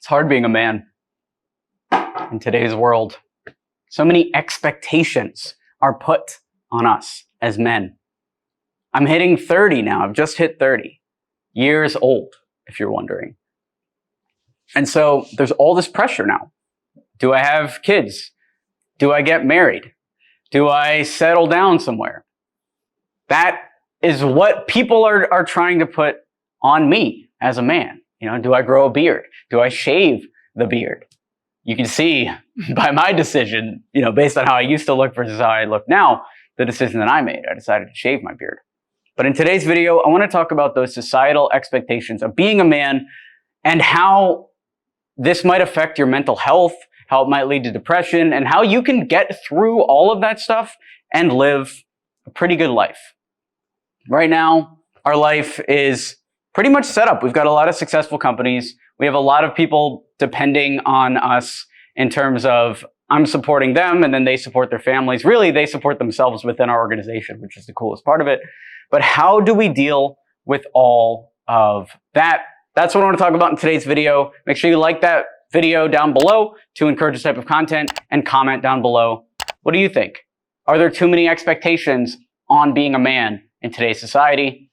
hard being a man in today's world. So many expectations are put on us as men. I'm hitting 30 now. I've just hit 30 years old, if you're wondering. And so there's all this pressure now. Do I have kids? Do I get married? Do I settle down somewhere? That is what people are trying to put on me as a man. Do I grow a beard? Do I shave the beard? You can see by my decision, based on how I used to look versus how I look now, the decision that I made. I decided to shave my beard. But in today's video, I want to talk about those societal expectations of being a man and how this might affect your mental health, how it might lead to depression, and how you can get through all of that stuff and live a pretty good life. Right now, our life is pretty much set up. We've got a lot of successful companies. We have a lot of people depending on us in terms of I'm supporting them and then they support their families. Really, they support themselves within our organization, which is the coolest part of it. But how do we deal with all of that? That's what I want to talk about in today's video. Make sure you like that video down below to encourage this type of content and comment down below. What do you think? Are there too many expectations on being a man in today's society?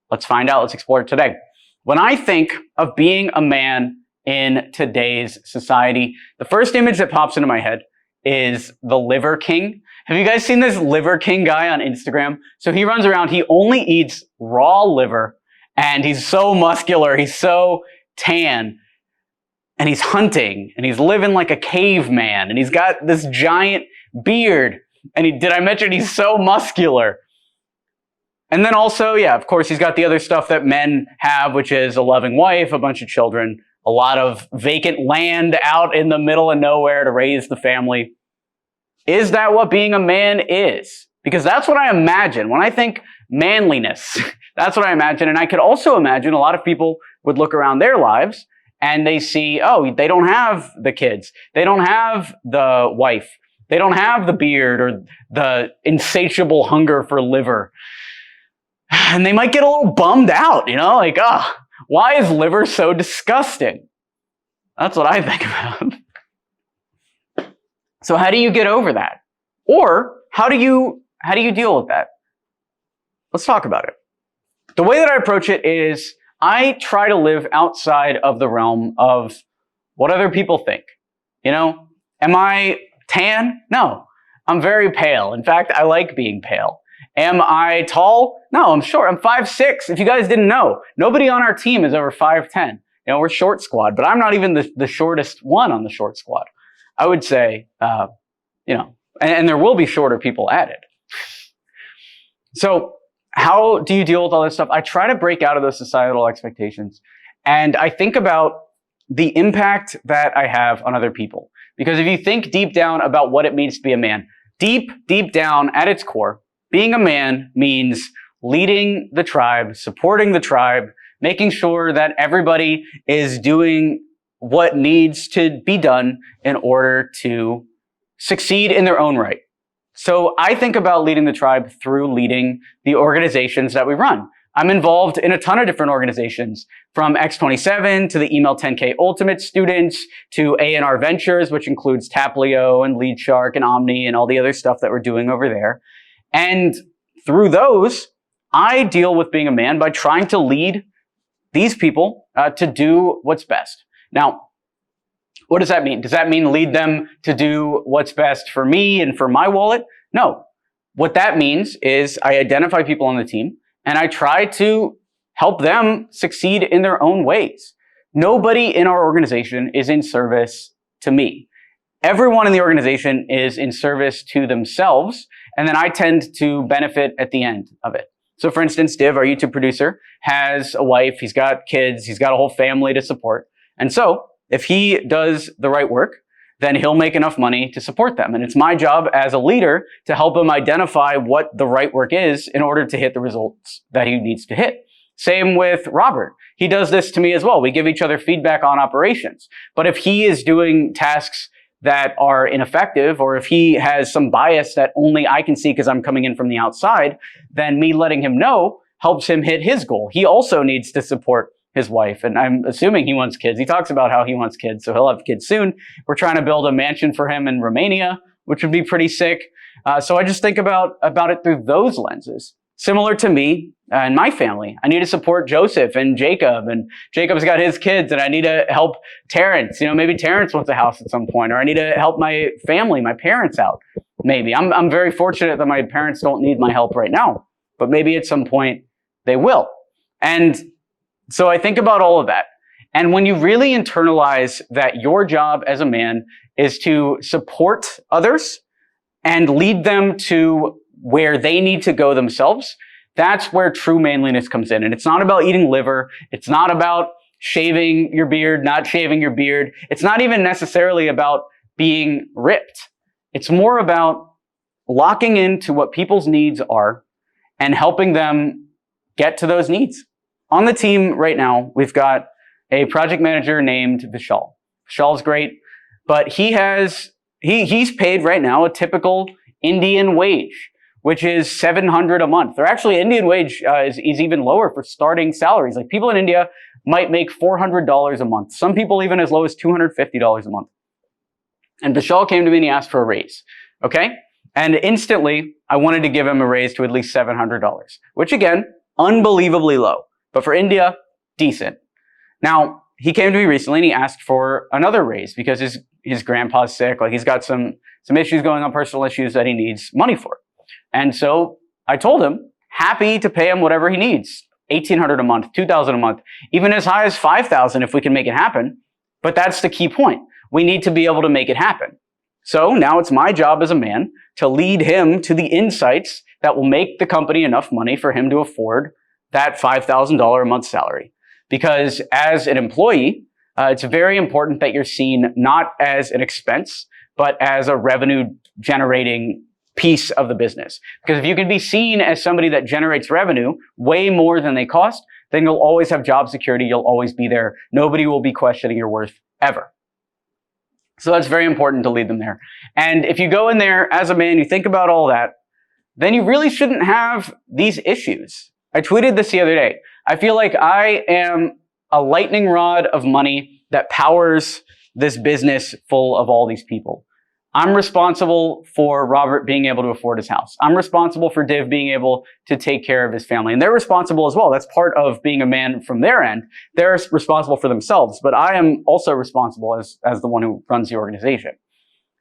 Let's find out. Let's explore it today. When I think of being a man in today's society, the first image that pops into my head is the Liver King. Have you guys seen this Liver King guy on Instagram? So he runs around, he only eats raw liver, and he's so muscular, he's so tan, and he's hunting, and he's living like a caveman, and he's got this giant beard, and did I mention he's so muscular? And then also, yeah, of course, he's got the other stuff that men have, which is a loving wife, a bunch of children, a lot of vacant land out in the middle of nowhere to raise the family. Is that what being a man is? Because that's what I imagine. When I think manliness, that's what I imagine. And I could also imagine a lot of people would look around their lives and they see, oh, they don't have the kids. They don't have the wife. They don't have the beard or the insatiable hunger for liver. And they might get a little bummed out, like, why is liver so disgusting? That's what I think about. So how do you get over that? Or how do you deal with that? Let's talk about it. The way that I approach it is I try to live outside of the realm of what other people think. Am I tan? No, I'm very pale. In fact, I like being pale. Am I tall? No, I'm short. I'm 5'6". If you guys didn't know, nobody on our team is over 5'10". We're short squad, but I'm not even the shortest one on the short squad. I would say, and there will be shorter people added. So how do you deal with all this stuff? I try to break out of those societal expectations, and I think about the impact that I have on other people. Because if you think deep down about what it means to be a man, deep down at its core, being a man means leading the tribe, supporting the tribe, making sure that everybody is doing what needs to be done in order to succeed in their own right. So I think about leading the tribe through leading the organizations that we run. I'm involved in a ton of different organizations, from X27 to the Email 10K Ultimate students to A&R Ventures, which includes Taplio and Lead Shark and Omni and all the other stuff that we're doing over there. And through those, I deal with being a man by trying to lead these people to do what's best. Now, what does that mean? Does that mean lead them to do what's best for me and for my wallet? No. What that means is I identify people on the team and I try to help them succeed in their own ways. Nobody in our organization is in service to me. Everyone in the organization is in service to themselves, and then I tend to benefit at the end of it. So for instance, Div, our YouTube producer, has a wife, he's got kids, he's got a whole family to support. And so if he does the right work, then he'll make enough money to support them. And it's my job as a leader to help him identify what the right work is in order to hit the results that he needs to hit. Same with Robert. He does this to me as well. We give each other feedback on operations. But if he is doing tasks that are ineffective, or if he has some bias that only I can see because I'm coming in from the outside, then me letting him know helps him hit his goal. He also needs to support his wife, and I'm assuming he wants kids. He talks about how he wants kids, so he'll have kids soon. We're trying to build a mansion for him in Romania, which would be pretty sick. So I just think about it through those lenses. Similar to me and my family, I need to support Joseph and Jacob, and Jacob's got his kids, and I need to help Terrence. Maybe Terrence wants a house at some point, or I need to help my family, my parents out. Maybe I'm very fortunate that my parents don't need my help right now, but maybe at some point they will. And so I think about all of that. And when you really internalize that your job as a man is to support others and lead them to where they need to go themselves, that's where true manliness comes in. And it's not about eating liver. It's not about shaving your beard, not shaving your beard. It's not even necessarily about being ripped. It's more about locking into what people's needs are and helping them get to those needs. On the team right now, we've got a project manager named Vishal. Vishal's great, but he's paid right now a typical Indian wage, which is $700 a month. Or actually, Indian wage is even lower for starting salaries. Like people in India might make $400 a month. Some people even as low as $250 a month. And Vishal came to me and he asked for a raise. Okay? And instantly, I wanted to give him a raise to at least $700, which again, unbelievably low. But for India, decent. Now, he came to me recently and he asked for another raise because his grandpa's sick. Like he's got some issues going on, personal issues that he needs money for. And so I told him, happy to pay him whatever he needs. $1,800 a month, $2,000 a month, even as high as $5,000 if we can make it happen. But that's the key point. We need to be able to make it happen. So now it's my job as a man to lead him to the insights that will make the company enough money for him to afford that $5,000 a month salary. Because as an employee, it's very important that you're seen not as an expense, but as a revenue generating piece of the business. Because if you can be seen as somebody that generates revenue way more than they cost, then you'll always have job security. You'll always be there. Nobody will be questioning your worth ever. So that's very important to lead them there. And if you go in there as a man, you think about all that, then you really shouldn't have these issues. I tweeted this the other day. I feel like I am a lightning rod of money that powers this business full of all these people. I'm responsible for Robert being able to afford his house. I'm responsible for Div being able to take care of his family. And they're responsible as well. That's part of being a man from their end. They're responsible for themselves, but I am also responsible as the one who runs the organization.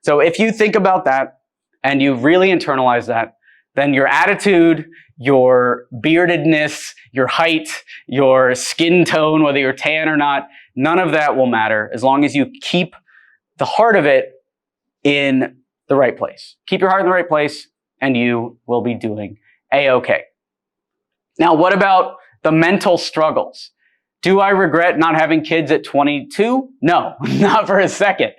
So if you think about that and you really internalize that, then your attitude, your beardedness, your height, your skin tone, whether you're tan or not, none of that will matter as long as you keep the heart of it in the right place. Keep your heart in the right place and you will be doing A-okay. Now, what about the mental struggles? Do I regret not having kids at 22? No, not for a second.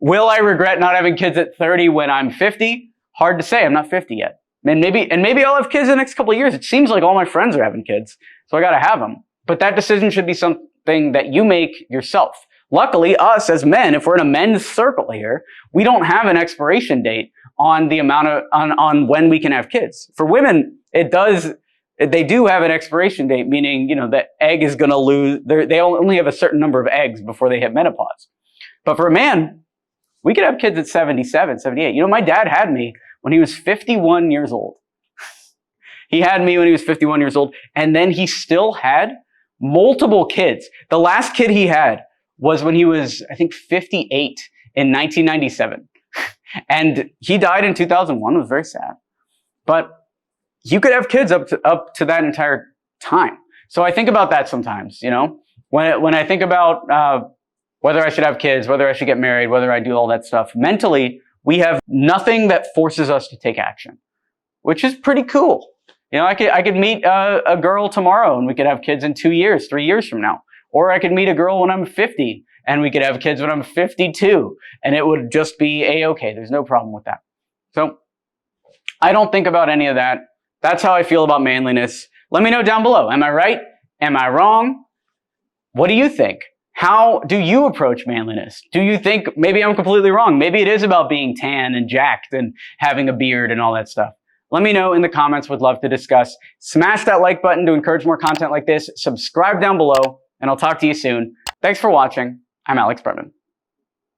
Will I regret not having kids at 30 when I'm 50? Hard to say. I'm not 50 yet. And maybe I'll have kids in the next couple of years. It seems like all my friends are having kids, so I got to have them. But that decision should be something that you make yourself. Luckily, us as men, if we're in a men's circle here, we don't have an expiration date on the amount of on when we can have kids. For women, they do have an expiration date, meaning the egg is going to lose. They only have a certain number of eggs before they hit menopause. But for a man, we could have kids at 77, 78. My dad had me when he was 51 years old. He had me when he was 51 years old, and then he still had multiple kids. The last kid he had was when he was, I think, 58 in 1997. And he died in 2001. It was very sad. But you could have kids up to that entire time. So I think about that sometimes, when I think about whether I should have kids, whether I should get married, whether I do all that stuff. Mentally, we have nothing that forces us to take action, which is pretty cool. I could meet a girl tomorrow and we could have kids in 2 years, 3 years from now. Or I could meet a girl when I'm 50 and we could have kids when I'm 52 and it would just be A-okay. There's no problem with that. So I don't think about any of that. That's how I feel about manliness. Let me know down below. Am I right? Am I wrong? What do you think? How do you approach manliness? Do you think maybe I'm completely wrong? Maybe it is about being tan and jacked and having a beard and all that stuff. Let me know in the comments. Would love to discuss. Smash that like button to encourage more content like this. Subscribe down below. and I'll talk to you soon. Thanks for watching. I'm Alex Berman.